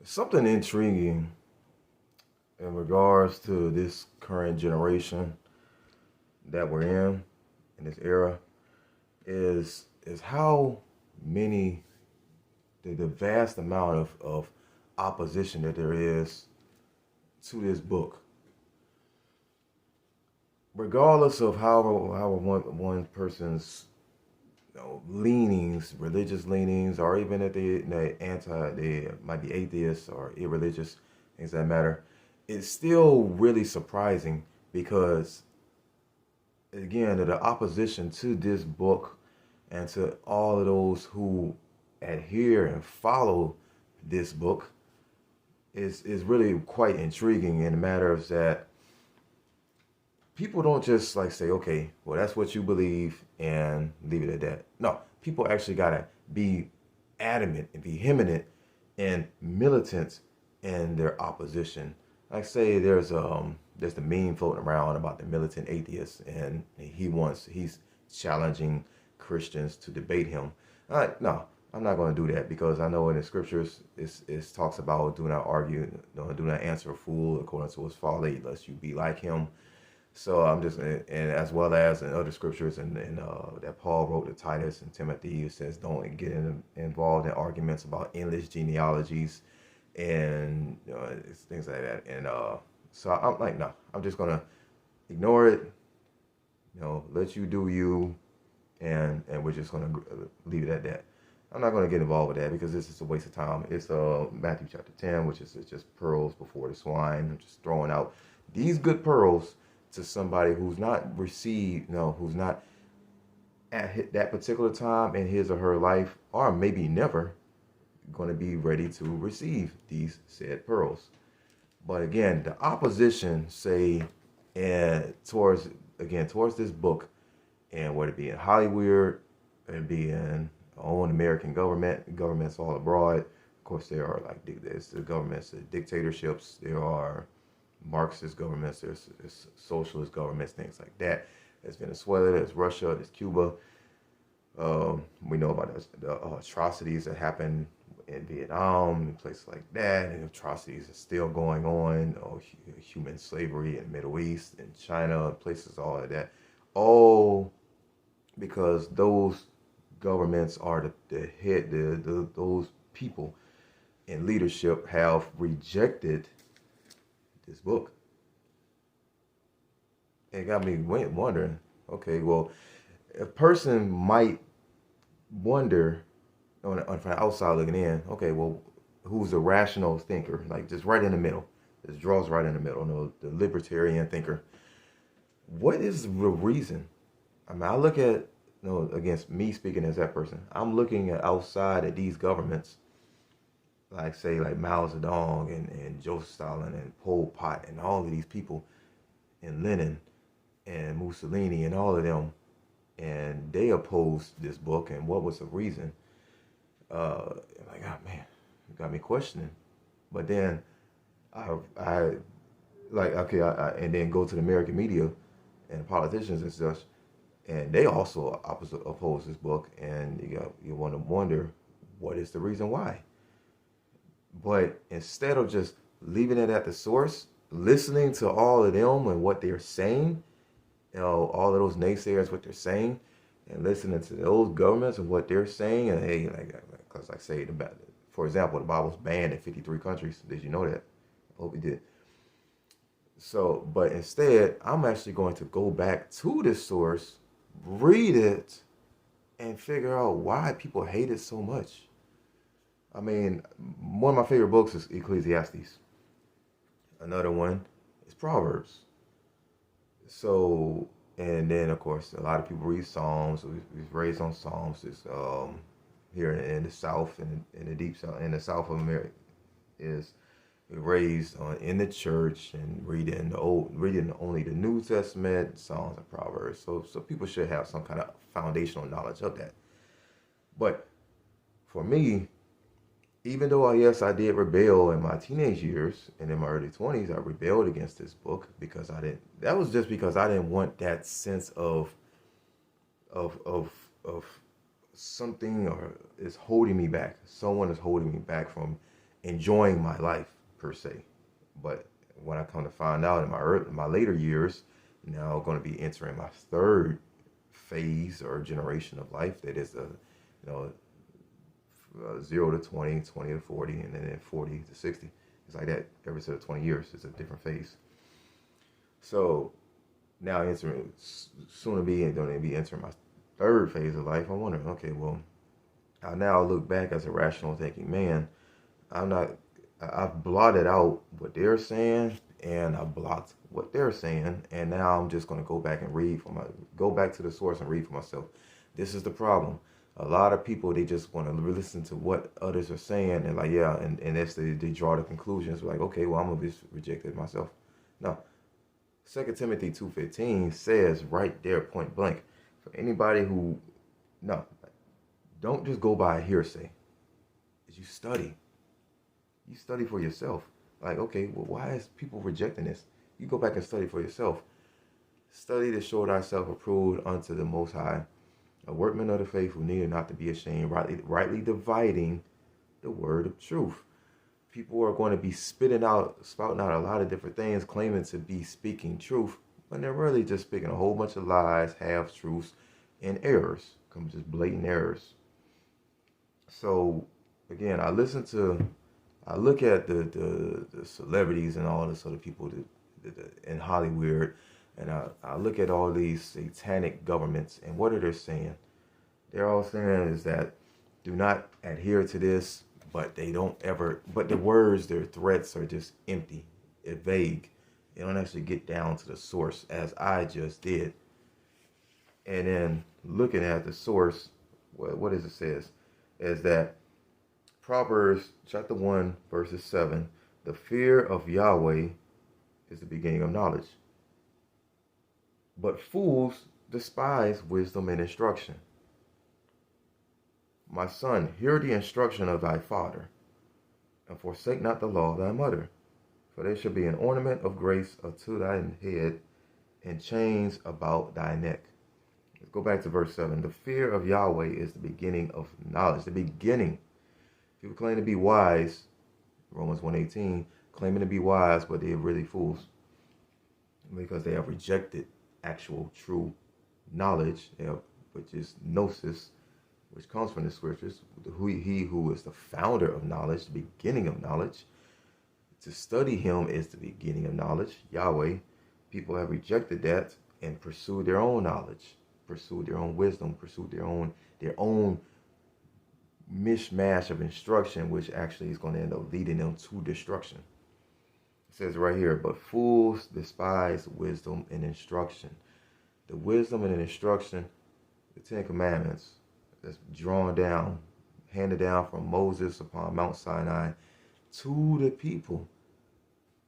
Something intriguing in regards to this current generation that we're in this era, is how many the vast amount of opposition that there is to this book. Regardless of how one person's leanings, religious leanings, or even if they might be atheists or irreligious, things that matter, it's still really surprising because again the opposition to this book and to all of those who adhere and follow this book is really quite intriguing in the matter of that people don't just like say, okay, well, that's what you believe and leave it at that. No, people actually gotta be adamant and vehement and militant in their opposition. Like say there's the meme floating around about the militant atheist and he's challenging Christians to debate him. No, I'm not going to do that because I know in the scriptures it talks about do not argue, do not answer a fool according to his folly, lest you be like him. So I'm just, and as well as in other scriptures and that Paul wrote to Titus and Timothy, it says don't get involved in arguments about endless genealogies and things like that. And so I'm like, no, I'm just gonna ignore it, let you do you, and we're just gonna leave it at that. I'm not gonna get involved with that because this is a waste of time. It's Matthew chapter 10, which is just pearls before the swine. I'm just throwing out these good pearls to somebody who's not received, who's not at that particular time in his or her life, or maybe never going to be ready to receive these said pearls. But again, the opposition say, and towards this book, and whether it be in Hollywood, it be in our own American governments all abroad. Of course, there are there's the governments, the dictatorships. There are Marxist governments, there's socialist governments, things like that. There's Venezuela, there's Russia, there's Cuba. We know about the atrocities that happened in Vietnam and places like that, and atrocities are still going on. Human slavery in the Middle East, in China, places all of that. All because those governments are the head, those people in leadership have rejected this book. It got me wondering, okay, well, a person might wonder from the outside looking in, okay, well, who's a rational thinker? Like just right in the middle. This draws right in the middle, the libertarian thinker. What is the reason? I mean, I look at, against me speaking as that person, I'm looking at outside at these governments like say like Mao Zedong and Joseph Stalin and Pol Pot and all of these people and Lenin and Mussolini and all of them, and they opposed this book. And what was the reason? Like, oh man, it got me questioning. But then I like okay, and then go to the American media and politicians and such, and they also oppose this book, and you want to wonder what is the reason why. But instead of just leaving it at the source, listening to all of them and what they're saying, all of those naysayers, what they're saying, and listening to those governments and what they're saying, and hey, because like say, for example, the Bible's banned in 53 countries. Did you know that? I hope you did. So, but instead, I'm actually going to go back to the source, read it, and figure out why people hate it so much. I mean, one of my favorite books is Ecclesiastes. Another one is Proverbs. So, and then of course, a lot of people read Psalms. We've raised on Psalms. It's here in the South, in the deep South, in the South of America, is raised in the church and reading only the New Testament, Psalms, and Proverbs. So people should have some kind of foundational knowledge of that. But for me, even though yes, I did rebel in my teenage years and in my early 20s, I rebelled against this book because that was just because I didn't want that sense of something or is holding me back. Someone is holding me back from enjoying my life per se. But when I come to find out in my later years, now I'm going to be entering my third phase or generation of life. That is 0 to 20, 20 to 40, and then 40 to 60. It's like that every set of 20 years. It's a different phase. So now entering, soon to be going to be entering my third phase of life. I'm wondering, okay, well, I now look back as a rational thinking man. I've blotted out what they're saying, and I blocked what they're saying, and now I'm just going to go back and go back to the source and read for myself. This is the problem. A lot of people, they just want to listen to what others are saying, and like, yeah, and that's they draw the conclusions, like, okay, well, I'm going to just reject it myself. No. 2 Timothy 2:15 says right there, point blank, for anybody who, no, don't just go by hearsay. You study. You study for yourself. Like, okay, well, why is people rejecting this? You go back and study for yourself. Study to show thyself approved unto the Most High, a workman of the faith who needed not to be ashamed, rightly dividing the word of truth. People are going to be spouting out a lot of different things, claiming to be speaking truth, when they're really just speaking a whole bunch of lies, half-truths, and errors, just blatant errors. So, again, I look at the celebrities and all this other people in Hollywood, and I look at all these satanic governments, and what are they saying? They're all saying is that do not adhere to this, but they don't ever, but the words, their threats are just empty, vague. They don't actually get down to the source, as I just did. And then looking at the source, what does it says? Is that Proverbs chapter 1, verses 7, the fear of Yahweh is the beginning of knowledge. But fools despise wisdom and instruction. My son, hear the instruction of thy father, and forsake not the law of thy mother. For there shall be an ornament of grace unto thy head, and chains about thy neck. Let's go back to verse 7. The fear of Yahweh is the beginning of knowledge. The beginning. People claim to be wise, Romans 1:18, claiming to be wise, but they're really fools, because they have rejected actual true knowledge, which is gnosis, which comes from the scriptures. He who is the founder of knowledge, the beginning of knowledge. To study him is the beginning of knowledge, Yahweh. People have rejected that and pursued their own knowledge, pursued their own wisdom, pursued their own mishmash of instruction, which actually is going to end up leading them to destruction. It says right here, but fools despise wisdom and instruction. The wisdom and the instruction, the Ten Commandments, that's drawn down, handed down from Moses upon Mount Sinai to the people.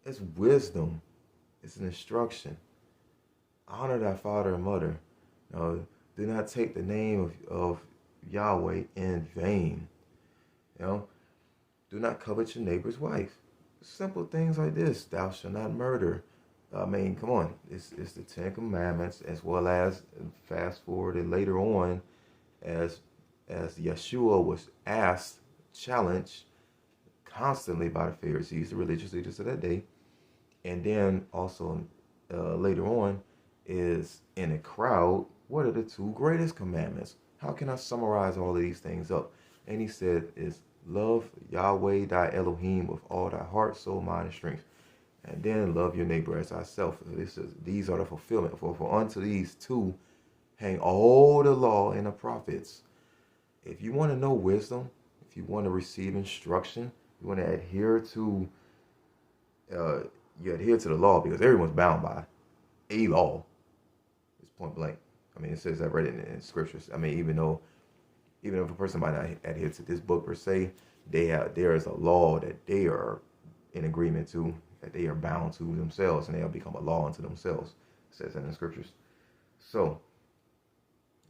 It's wisdom. It's an instruction. Honor thy father and mother. Do not take the name of Yahweh in vain. Do not covet your neighbor's wife. Simple things like this. Thou shalt not murder. I mean, come on. It's the Ten Commandments, as well as, fast forward and later on, as Yeshua was challenged constantly by the Pharisees, the religious leaders of that day, and then also later on is in a crowd, what are the two greatest commandments? How can I summarize all of these things up? And he said is love Yahweh thy Elohim with all thy heart, soul, mind, and strength. And then love your neighbor as thyself. These are the fulfillment. For unto these two hang all the law and the prophets. If you want to know wisdom, if you want to receive instruction, you want to adhere to the law, because everyone's bound by a law. It's point blank. I mean, it says that right in scriptures. I mean, even if a person might not adhere to this book per se, there is a law that they are in agreement to, that they are bound to themselves, and they'll become a law unto themselves. It says that in scriptures. So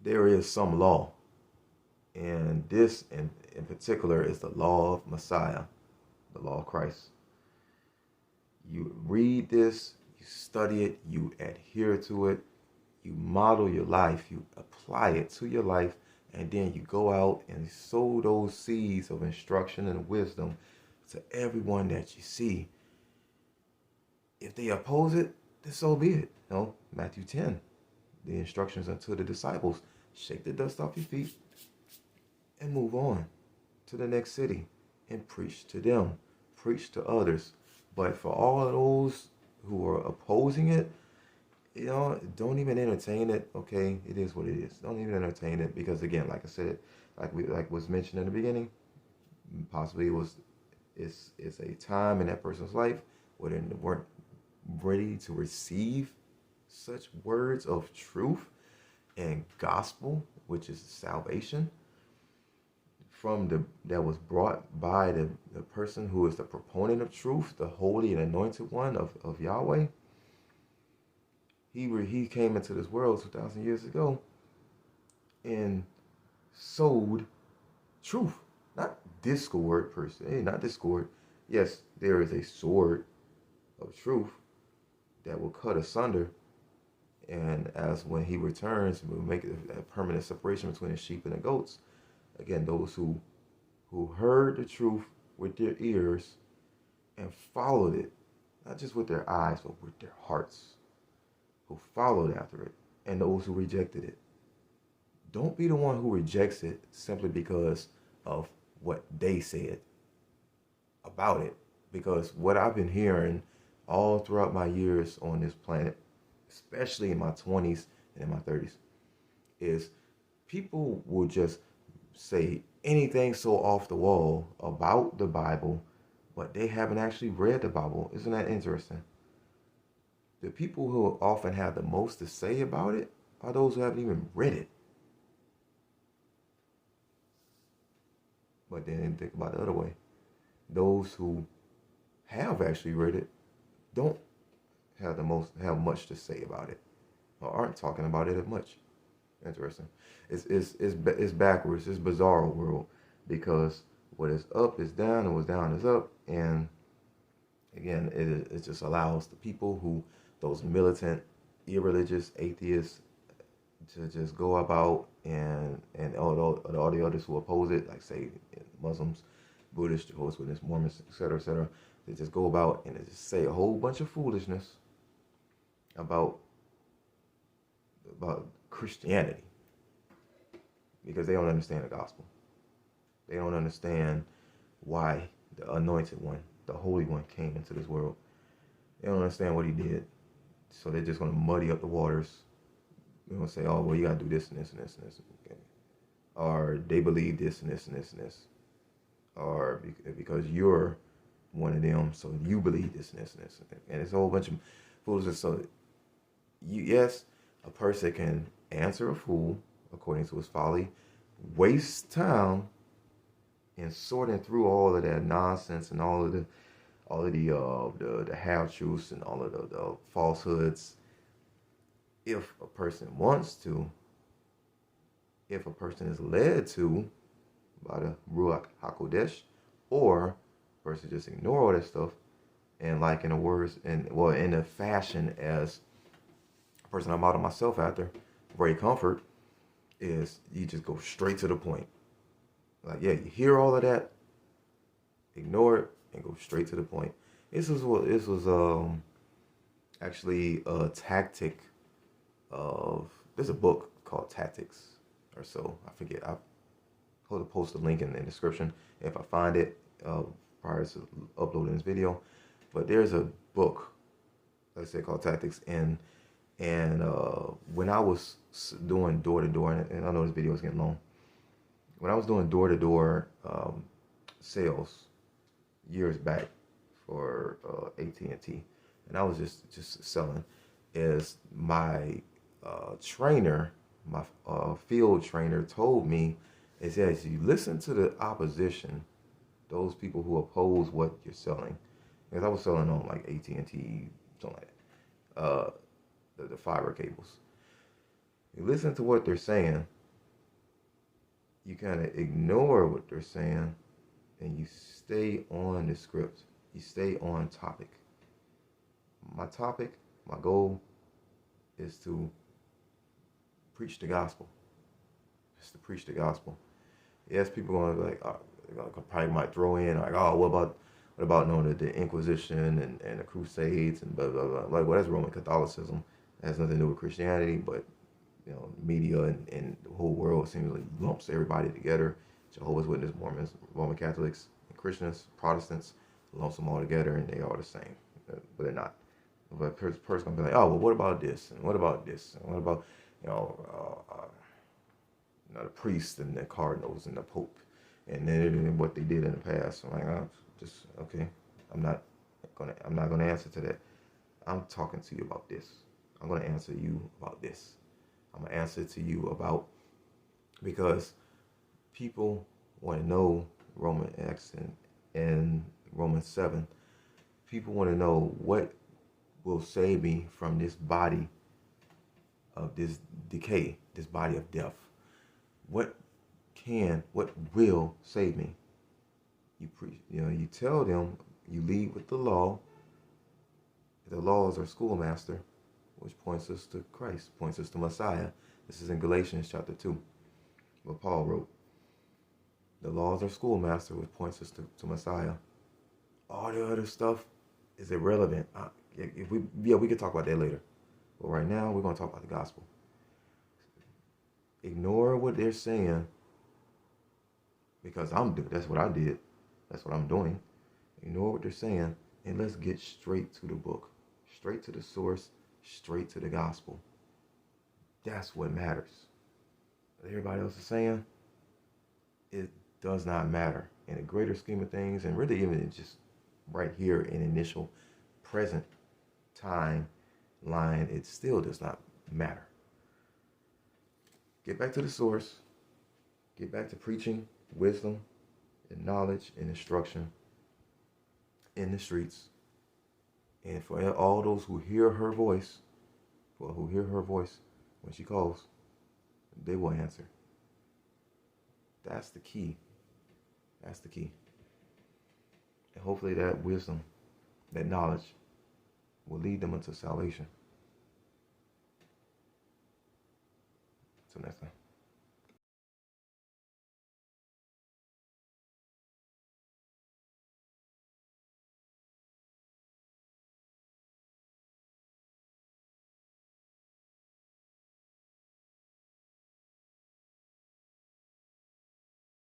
there is some law, and this in particular is the law of Messiah, the law of Christ. You read this, you study it, you adhere to it, you model your life, you apply it to your life, and then you go out and sow those seeds of instruction and wisdom to everyone that you see. If they oppose it, then so be it. Matthew 10, the instructions unto the disciples: shake the dust off your feet and move on to the next city and preach to them, preach to others. But for all of those who are opposing it, don't even entertain it. Okay, it is what it is. Don't even entertain it, because again, like I said, like was mentioned in the beginning, possibly it's a time in that person's life where they weren't ready to receive such words of truth and gospel, which is salvation that was brought by the person who is the proponent of truth, the holy and anointed one of Yahweh. He came into this world 2,000 years ago and sowed truth, not discord per se, not discord. Yes, there is a sword of truth that will cut asunder, and as when he returns, will make a permanent separation between the sheep and the goats. Again, those who heard the truth with their ears and followed it, not just with their eyes, but with their hearts, who followed after it, and those who rejected it. Don't be the one who rejects it simply because of what they said about it. Because what I've been hearing all throughout my years on this planet, especially in my 20s and in my 30s, is people will just say anything so off the wall about the Bible, but they haven't actually read the Bible. Isn't that interesting? The people who often have the most to say about it are those who haven't even read it. But then think about the other way. Those who have actually read it don't have much to say about it, or aren't talking about it as much. Interesting. It's backwards. It's bizarre world, because what is up is down and what's down is up. And again, it just allows the people who, those militant, irreligious atheists, to just go about and all the others who oppose it, like say Muslims, Buddhists, Jehovah's Witnesses, Mormons, etc., they just go about and they just say a whole bunch of foolishness about Christianity, because they don't understand the gospel. They don't understand why the anointed one, the holy one, came into this world. They don't understand what he did. So they're just going to muddy up the waters. They're going to say, oh, well, you got to do this and this and this and this. Okay. Or they believe this and this and this and this. Or because you're one of them, so you believe this and this and this. And it's a whole bunch of foolishness. So, yes, a person can answer a fool according to his folly, waste time in sorting through all of that nonsense and all of the half truths and all of the falsehoods, if a person wants to, if a person is led to by the Ruach HaKodesh, or a person just ignore all that stuff, and like in the words, in the fashion as a person I model myself after, Ray Comfort, is you just go straight to the point. Like, yeah, you hear all of that, ignore it, and go straight to the point. This was actually a tactic of, there's a book called Tactics or so. I forget. I'll post a link in the description if I find it prior to uploading this video. But there's a book, like I said, called Tactics, and when I was doing door-to-door, and I know this video is getting long, when I was doing door-to-door sales years back for AT&T, and I was just selling, is my trainer, my field trainer, told me, it says, you listen to the opposition, those people who oppose what you're selling, because I was selling on like AT&T, something like that, the fiber cables. You listen to what they're saying, you kind of ignore what they're saying, and you stay on the script. You stay on topic. My topic, my goal, is to preach the gospel. Just to preach the gospel. Yes, people are going to be like, they're going to probably might throw in like, oh, what about What about knowing the Inquisition and the Crusades and blah, blah, blah. Like, well, that's Roman Catholicism. It has nothing to do with Christianity, but, media and the whole world seemingly lumps everybody together. Jehovah's Witnesses, Mormons, Roman Catholics, and Christians, Protestants, lumps them all together, and they are the same. But they're not. But a person going to be like, oh, well, what about this? And what about this? And what about, the priests and the cardinals and the pope? And then what they did in the past. I'm like, oh, just, okay. I'm not gonna answer to that. I'm talking to you about this. I'm gonna answer you about this. I'm gonna answer to you about, because people want to know Roman X and Romans 7. People want to know what will save me from this body of this decay, this body of death. What will save me? You tell them, you lead with the law. The laws are schoolmaster, which points us to Christ, points us to Messiah. This is in Galatians chapter 2, what Paul wrote. The laws are schoolmaster, which points us to Messiah. All the other stuff is irrelevant. We can talk about that later. But right now, we're going to talk about the gospel. Ignore what they're saying, because that's what I did. That's what I'm doing. Ignore what they're saying, and let's get straight to the book, straight to the source, straight to the gospel. That's what matters. What everybody else is saying, it does not matter in the greater scheme of things, and really even just right here in initial present time line, it still does not matter. Get back to the source. Get back to preaching wisdom and knowledge and instruction in the streets. And for all those who hear her voice, when she calls, they will answer. That's the key. That's the key. And hopefully that wisdom, that knowledge, will lead them into salvation. Until next time.